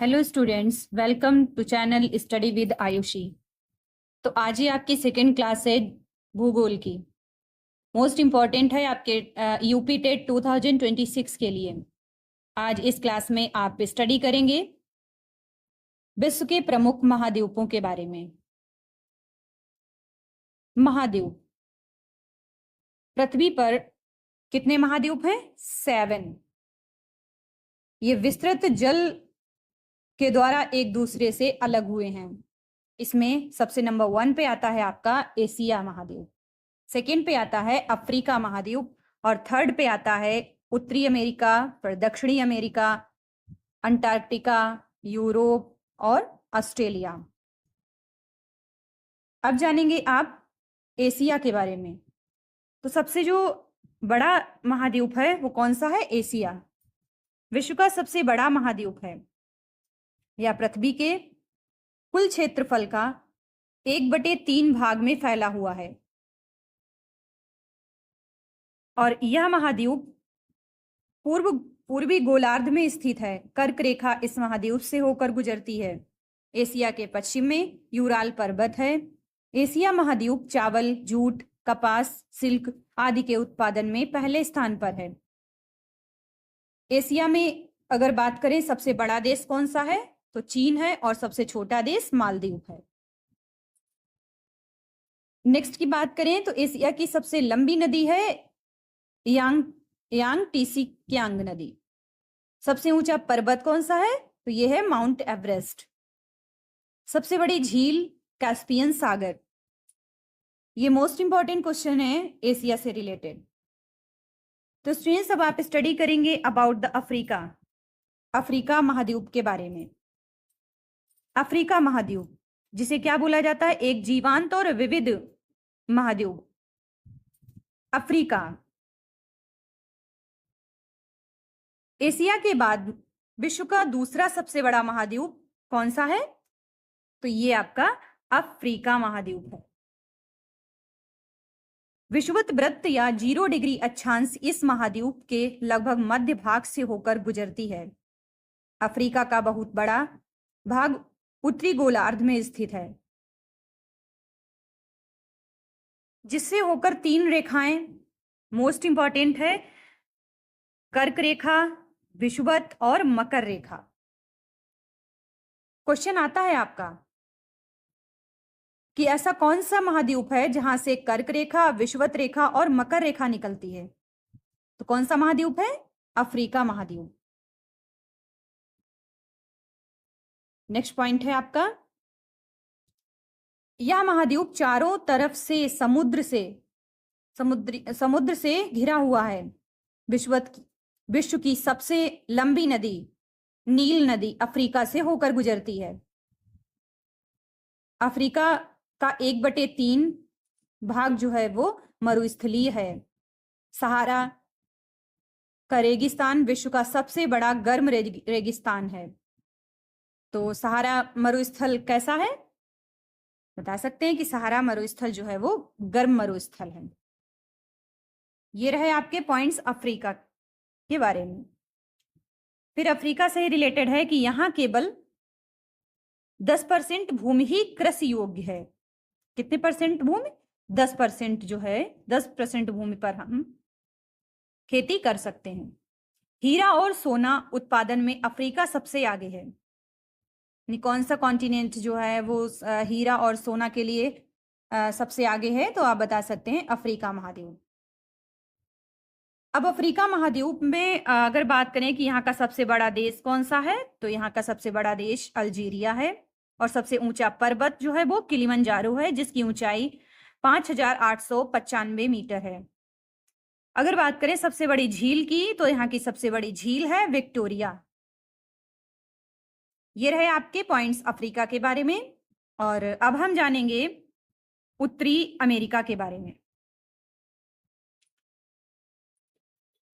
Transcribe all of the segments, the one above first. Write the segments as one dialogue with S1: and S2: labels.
S1: Hello students, welcome to channel study with Ayushi. तो आज ही आपकी सेकेंड क्लास है भूगोल की। मोस्ट इम्पॉर्टेंट है आपके यूपी टेट 2026 के लिए। आज इस क्लास में आप स्टडी करेंगे विश्व के प्रमुख महाद्वीपों के बारे में। महाद्वीप, पृथ्वी पर कितने महाद्वीप हैं? 7। ये विस्तृत जल के द्वारा एक दूसरे से अलग हुए हैं। इसमें सबसे नंबर 1 पे आता है आपका एशिया महाद्वीप, सेकंड पे आता है अफ्रीका महाद्वीप और थर्ड पे आता है उत्तरी अमेरिका, फिर दक्षिणी अमेरिका, अंटार्कटिका, यूरोप और ऑस्ट्रेलिया। अब जानेंगे आप एशिया के बारे में। तो सबसे जो बड़ा महाद्वीप है वो कौन सा है? एशिया। विश्व का सबसे बड़ा महाद्वीप है। यह पृथ्वी के कुल क्षेत्रफल का 1/3 भाग में फैला हुआ है और यह महाद्वीप पूर्वी गोलार्ध में स्थित है। कर्क रेखा इस महाद्वीप से होकर गुजरती है। एशिया के पश्चिम में यूराल पर्वत है। एशिया महाद्वीप चावल, जूट, कपास, सिल्क आदि के उत्पादन में पहले स्थान पर है। एशिया में अगर बात करें सबसे बड़ा देश कौन सा है तो चीन है और सबसे छोटा देश मालदीव है। नेक्स्ट की बात करें तो एशिया की सबसे लंबी नदी है यांगटीसी कियांग नदी। सबसे ऊंचा पर्वत कौन सा है तो यह है माउंट एवरेस्ट। सबसे बड़ी झील कैस्पियन सागर। ये मोस्ट इंपॉर्टेंट क्वेश्चन है एशिया से रिलेटेड। तो स्टूडेंट्स अब आप स्टडी करेंगे अबाउट द अफ्रीका महाद्वीप के बारे में। अफ्रीका महाद्वीप जिसे क्या बोला जाता है? एक जीवंत और विविध महाद्वीप। अफ्रीका एशिया के बाद विश्व का दूसरा सबसे बड़ा महाद्वीप कौन सा है तो ये आपका अफ्रीका महाद्वीप है। विषुवत वृत्त या 0 डिग्री अक्षांश इस महाद्वीप के लगभग मध्य भाग से होकर गुजरती है। अफ्रीका का बहुत बड़ा भाग उत्तरी गोलार्ध में स्थित है जिससे होकर 3 रेखाएं मोस्ट इंपॉर्टेंट है, कर्क रेखा, विषुवत और मकर रेखा। क्वेश्चन आता है आपका कि ऐसा कौन सा महाद्वीप है जहां से कर्क रेखा, विषुवत रेखा और मकर रेखा निकलती है? तो कौन सा महाद्वीप है? अफ्रीका महाद्वीप। नेक्स्ट पॉइंट है आपका, यह महाद्वीप चारों तरफ से समुद्र से घिरा हुआ है। विश्व की सबसे लंबी नदी नील नदी अफ्रीका से होकर गुजरती है। अफ्रीका का 1/3 भाग जो है वो मरुस्थलीय है। सहारा का रेगिस्तान विश्व का सबसे बड़ा गर्म रेगिस्तान है। तो सहारा मरुस्थल कैसा है? बता सकते हैं कि सहारा मरुस्थल जो है वो गर्म मरुस्थल है। ये रहे आपके पॉइंट्स अफ्रीका के बारे में। फिर अफ्रीका से रिलेटेड है कि यहां केवल 10% भूमि ही कृषि योग्य है। कितने परसेंट भूमि? 10% जो है, 10% भूमि पर हम खेती कर सकते हैं। हीरा और सोना उत्पादन में अफ्रीका सबसे आगे है। कौन सा कॉन्टिनेंट जो है वो हीरा और सोना के लिए सबसे आगे है? तो आप बता सकते हैं अफ्रीका महाद्वीप। अब अफ्रीका महाद्वीप में अगर बात करें कि यहाँ का सबसे बड़ा देश कौन सा है तो यहाँ का सबसे बड़ा देश अल्जीरिया है और सबसे ऊंचा पर्वत जो है वो किलिमंजारो है जिसकी ऊंचाई 5895 मीटर है। अगर बात करें सबसे बड़ी झील की तो यहाँ की सबसे बड़ी झील है विक्टोरिया। ये रहे आपके पॉइंट्स अफ्रीका के बारे में। और अब हम जानेंगे उत्तरी अमेरिका के बारे में।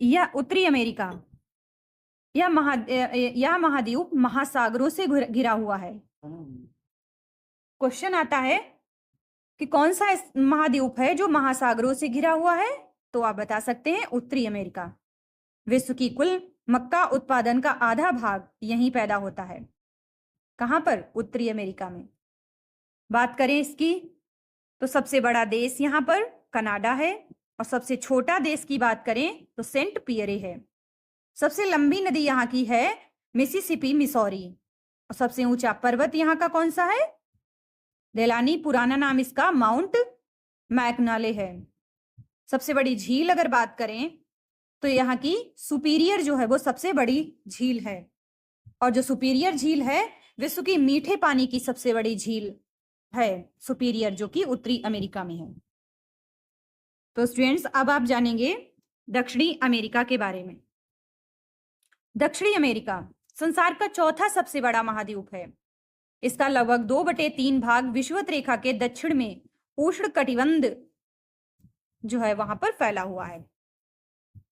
S1: यह उत्तरी अमेरिका यह महाद्वीप महासागरों से घिरा हुआ है। क्वेश्चन आता है कि कौन सा महाद्वीप है जो महासागरों से घिरा हुआ है? तो आप बता सकते हैं उत्तरी अमेरिका। विश्व की कुल मक्का उत्पादन का आधा भाग यहीं पैदा होता है। कहां पर? उत्तरी अमेरिका में। बात करें इसकी तो सबसे बड़ा देश यहां पर कनाडा है, और सबसे छोटा देश की बात करें तो सेंट पियरे है। सबसे लंबी नदी यहाँ की है मिसिसिपी मिसौरी, और सबसे ऊंचा पर्वत यहाँ का कौन सा है? देलानी, पुराना नाम इसका माउंट मैकनाले है। सबसे बड़ी झील अगर बात करें तो यहाँ की सुपीरियर जो है वो सबसे बड़ी झील है, और जो सुपीरियर झील है विश्व की मीठे पानी की सबसे बड़ी झील है सुपीरियर, जो कि उत्तरी अमेरिका में है। तो स्टूडेंट्स अब आप जानेंगे दक्षिणी अमेरिका के बारे में। दक्षिणी अमेरिका संसार का चौथा सबसे बड़ा महाद्वीप है। इसका लगभग 2/3 भाग विषुवत रेखा के दक्षिण में उष्ण कटिबंध जो है वहां पर फैला हुआ है।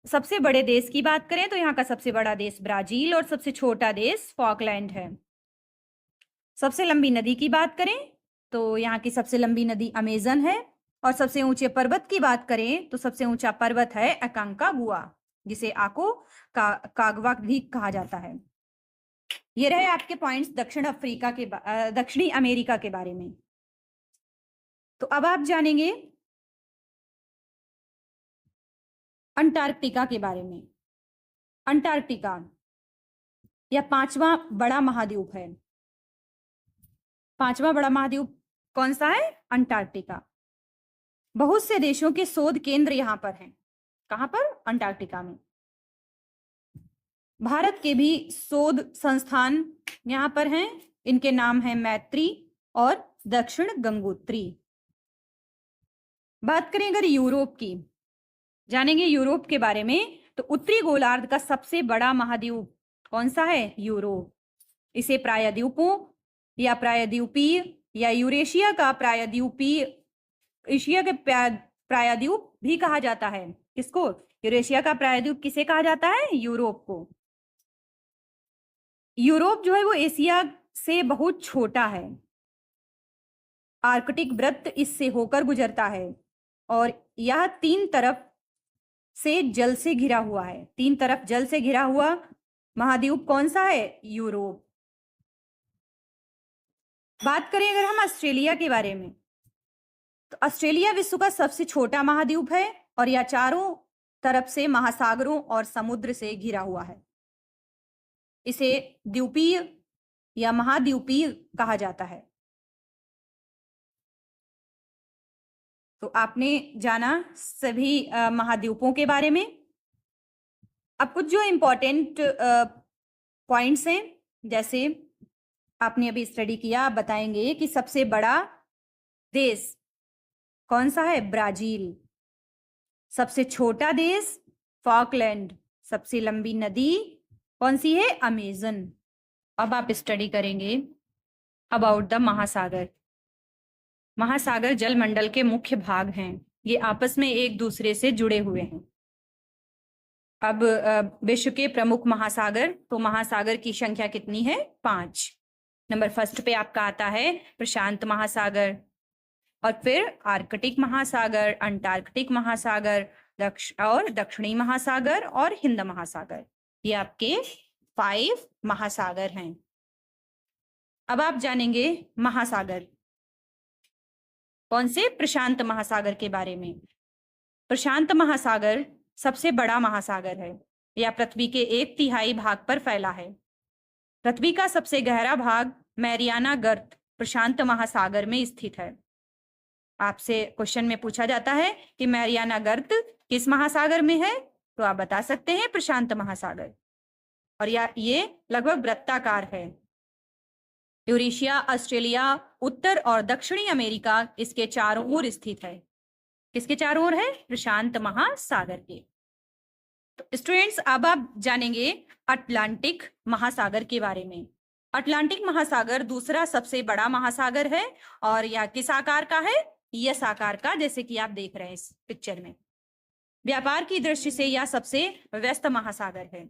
S1: सबसे बड़े देश की बात करें तो यहाँ का सबसे बड़ा देश ब्राजील और सबसे छोटा देश फॉकलैंड है। सबसे लंबी नदी की बात करें तो यहाँ की सबसे लंबी नदी अमेजन है, और सबसे ऊंचे पर्वत की बात करें तो सबसे ऊंचा पर्वत है अकांकागुआ, जिसे आको कागवा भी कहा जाता है। ये रहे आपके पॉइंट्स दक्षिणी अमेरिका के बारे में। तो अब आप जानेंगे अंटार्कटिका के बारे में। अंटार्कटिका यह 5वां बड़ा महाद्वीप है। 5वां बड़ा महाद्वीप कौन सा है? अंटार्कटिका। बहुत से देशों के शोध केंद्र यहां पर हैं। कहां पर? अंटार्कटिका में। भारत के भी शोध संस्थान यहां पर हैं। इनके नाम हैं मैत्री और दक्षिण गंगोत्री। बात करें अगर यूरोप की, जानेंगे यूरोप के बारे में, तो उत्तरी गोलार्ध का सबसे बड़ा महाद्वीप कौन सा है? यूरोप। इसे प्रायद्वीपों या प्रायद्वीपीय या यूरेशिया का प्रायद्वीपीय, एशिया के प्रायद्वीप भी कहा जाता है। किसको? यूरेशिया का प्रायद्वीप किसे कहा जाता है? यूरोप को। यूरोप जो है वो एशिया से बहुत छोटा है। आर्कटिक वृत्त इससे होकर गुजरता है, और यह 3 तरफ से जल से घिरा हुआ है। 3 तरफ जल से घिरा हुआ महाद्वीप कौन सा है? यूरोप। बात करें अगर हम ऑस्ट्रेलिया के बारे में, तो ऑस्ट्रेलिया विश्व का सबसे छोटा महाद्वीप है, और यह चारों तरफ से महासागरों और समुद्र से घिरा हुआ है। इसे द्वीपीय या महाद्वीपीय कहा जाता है। तो आपने जाना सभी महाद्वीपों के बारे में। अब कुछ जो इंपॉर्टेंट पॉइंट्स हैं, जैसे आपने अभी स्टडी किया, आप बताएंगे कि सबसे बड़ा देश कौन सा है? ब्राजील। सबसे छोटा देश फॉकलैंड। सबसे लंबी नदी कौन सी है? अमेजन। अब आप स्टडी करेंगे अबाउट द महासागर। महासागर जलमंडल के मुख्य भाग हैं। ये आपस में एक दूसरे से जुड़े हुए हैं। अब विश्व के प्रमुख महासागर, तो महासागर की संख्या कितनी है? 5। नंबर फर्स्ट पे आपका आता है प्रशांत महासागर, और फिर आर्कटिक महासागर, अंटार्कटिक महासागर, दक्षिणी महासागर और हिंद महासागर। ये आपके 5 महासागर हैं। अब आप जानेंगे महासागर कौन से? प्रशांत महासागर के बारे में। प्रशांत महासागर सबसे बड़ा महासागर है। यह पृथ्वी के 1/3 भाग पर फैला है। पृथ्वी का सबसे गहरा भाग मैरियाना गर्त प्रशांत महासागर में स्थित है। आपसे क्वेश्चन में पूछा जाता है कि मैरियाना गर्त किस महासागर में है, तो आप बता सकते हैं प्रशांत महासागर। और ये लगभग वृत्ताकार है। यूरेशिया, ऑस्ट्रेलिया, उत्तर और दक्षिणी अमेरिका इसके चारों ओर स्थित है। किसके चारों ओर है? प्रशांत महासागर के। तो स्टूडेंट्स अब आप जानेंगे अटलांटिक महासागर के बारे में। अटलांटिक महासागर दूसरा सबसे बड़ा महासागर है, और यह किस आकार का है? यस आकार का, जैसे कि आप देख रहे हैं इस पिक्चर में। व्यापार की दृष्टि से यह सबसे व्यस्त महासागर है।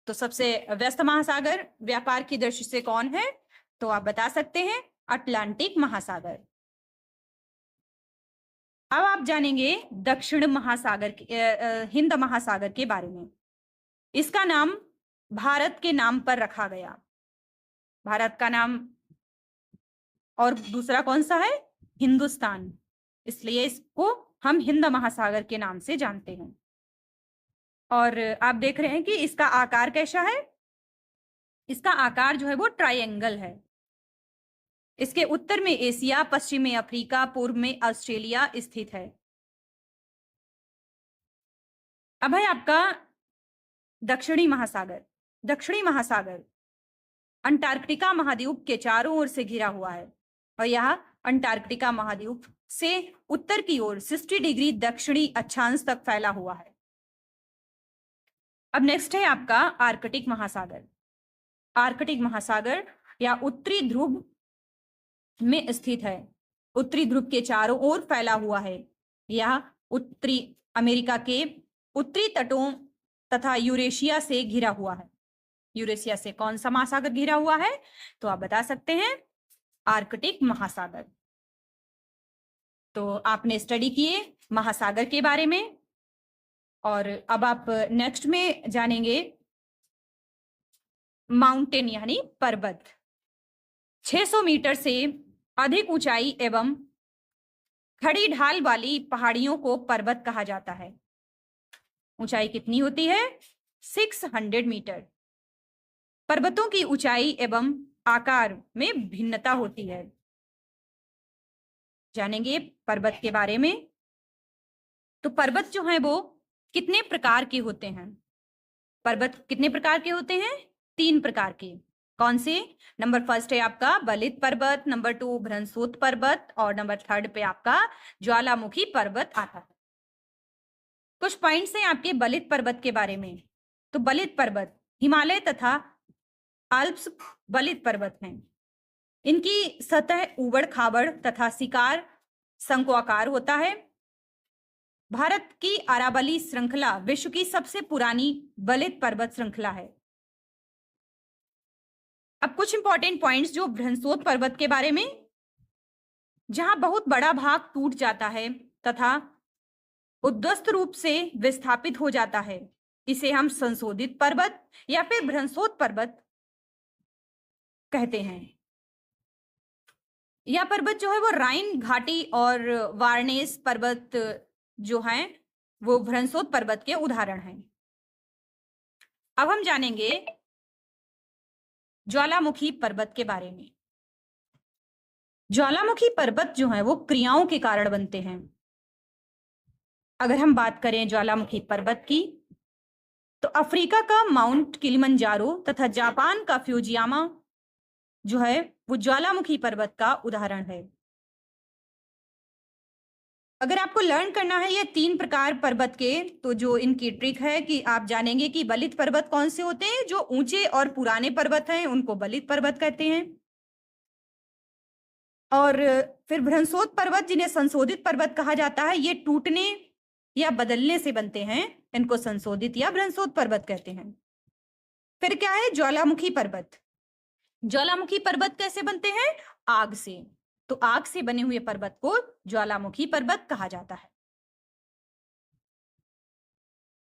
S1: तो सबसे व्यस्त महासागर व्यापार की दृष्टि से कौन है? तो आप बता सकते हैं अटलांटिक महासागर। अब आप जानेंगे दक्षिण महासागर हिंद महासागर के बारे में। इसका नाम भारत के नाम पर रखा गया। भारत का नाम, और दूसरा कौन सा है? हिंदुस्तान, इसलिए इसको हम हिंद महासागर के नाम से जानते हैं। और आप देख रहे हैं कि इसका आकार कैसा है? इसका आकार जो है वो ट्रायंगल है। इसके उत्तर में एशिया, पश्चिम में अफ्रीका, पूर्व में ऑस्ट्रेलिया स्थित है। अब है आपका दक्षिणी महासागर। दक्षिणी महासागर अंटार्कटिका महाद्वीप के चारों ओर से घिरा हुआ है, और यह अंटार्कटिका महाद्वीप से उत्तर की ओर 60 डिग्री दक्षिणी अक्षांश तक फैला हुआ है। अब नेक्स्ट है आपका आर्कटिक महासागर। आर्कटिक महासागर या उत्तरी ध्रुव में स्थित है, उत्तरी ध्रुव के चारों ओर फैला हुआ है। यह उत्तरी अमेरिका के उत्तरी तटों तथा यूरेशिया से घिरा हुआ है। यूरेशिया से कौन सा महासागर घिरा हुआ है? तो आप बता सकते हैं, आर्कटिक महासागर। तो आपने स्टडी किए महासागर के बारे में, और अब आप नेक्स्ट में जानेंगे माउंटेन यानी पर्वत। 600 मीटर से अधिक ऊंचाई एवं खड़ी ढाल वाली पहाड़ियों को पर्वत कहा जाता है। ऊंचाई कितनी होती है? 600 मीटर। पर्वतों की ऊंचाई एवं आकार में भिन्नता होती है। जानेंगे पर्वत के बारे में। तो पर्वत जो है वो कितने प्रकार के होते हैं? पर्वत कितने प्रकार के होते हैं? 3 प्रकार के। कौन से? नंबर फर्स्ट है आपका बलित पर्वत, नंबर 2 भ्रंशोत पर्वत, और नंबर 3 पे आपका ज्वालामुखी पर्वत आता है। कुछ पॉइंट्स हैं आपके बलित पर्वत के बारे में। तो बलित पर्वत हिमालय तथा आल्प्स बलित पर्वत हैं। इनकी सतह ऊबड़ खाबड़ तथा शिकार शंक्वाकार होता है। भारत की अरावली श्रृंखला विश्व की सबसे पुरानी बलित पर्वत श्रृंखला है। अब कुछ इंपॉर्टेंट पॉइंट्स जो भ्रंशोत पर्वत के बारे में, जहां बहुत बड़ा भाग टूट जाता है तथा उद्वस्त रूप से विस्थापित हो जाता है, इसे हम संशोधित पर्वत या फिर भ्रंशोत पर्वत कहते हैं। यह पर्वत जो है वो राइन घाटी और वार्नेस पर्वत जो हैं वो भ्रंशोत पर्वत के उदाहरण हैं। अब हम जानेंगे ज्वालामुखी पर्वत के बारे में। ज्वालामुखी पर्वत जो है वो क्रियाओं के कारण बनते हैं। अगर हम बात करें ज्वालामुखी पर्वत की, तो अफ्रीका का माउंट किलिमंजारो तथा जापान का फ्यूजियामा जो है वो ज्वालामुखी पर्वत का उदाहरण है। अगर आपको लर्न करना है ये 3 प्रकार पर्वत के, तो जो इनकी ट्रिक है कि आप जानेंगे कि बलित पर्वत कौन से होते हैं। जो ऊंचे और पुराने पर्वत हैं उनको बलित पर्वत कहते हैं, और फिर भ्रंशोत पर्वत जिन्हें संशोधित पर्वत कहा जाता है, ये टूटने या बदलने से बनते हैं, इनको संशोधित या भ्रंशोत पर्वत कहते हैं। फिर क्या है? ज्वालामुखी पर्वत। ज्वालामुखी पर्वत कैसे बनते हैं? आग से। तो आग से बने हुए पर्वत को ज्वालामुखी पर्वत कहा जाता है।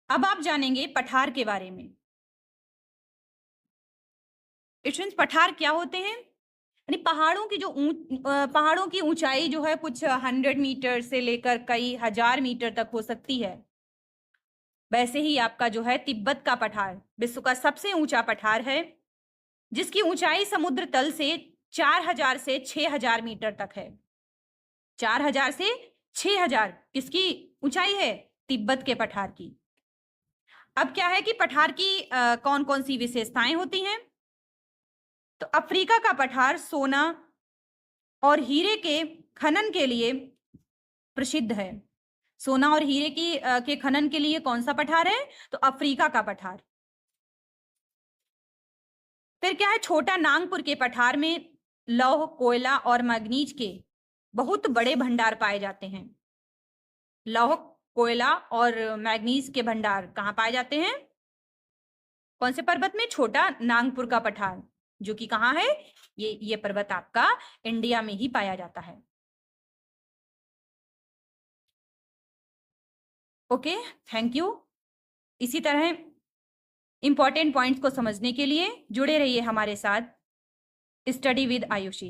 S1: अब आप जानेंगे पठार के बारे में। स्टूडेंट्स, पठार क्या होते हैं? यानी पहाड़ों की जो पहाड़ों की ऊंचाई जो है कुछ 100 मीटर से लेकर कई हजार मीटर तक हो सकती है। वैसे ही आपका जो है तिब्बत का पठार विश्व का सबसे ऊंचा पठार है, जिसकी ऊंचाई समुद्र तल से 4000 से 6000 मीटर तक है। 4000 से 6000 किसकी ऊंचाई है? तिब्बत के पठार की। अब क्या है कि पठार की कौन कौन सी विशेषताएं होती हैं? तो अफ्रीका का पठार सोना और हीरे के खनन के लिए प्रसिद्ध है। सोना और हीरे की के खनन के लिए कौन सा पठार है? तो अफ्रीका का पठार। फिर क्या है? छोटा नागपुर के पठार में लौह, कोयला और मैग्नीज के बहुत बड़े भंडार पाए जाते हैं। लौह, कोयला और मैग्नीज के भंडार कहाँ पाए जाते हैं? कौन से पर्वत में? छोटा नागपुर का पठार, जो कि कहाँ है? ये पर्वत आपका इंडिया में ही पाया जाता है। Okay, thank you. इसी तरह इंपॉर्टेंट पॉइंट्स को समझने के लिए जुड़े रहिए हमारे साथ। Study with Ayushi.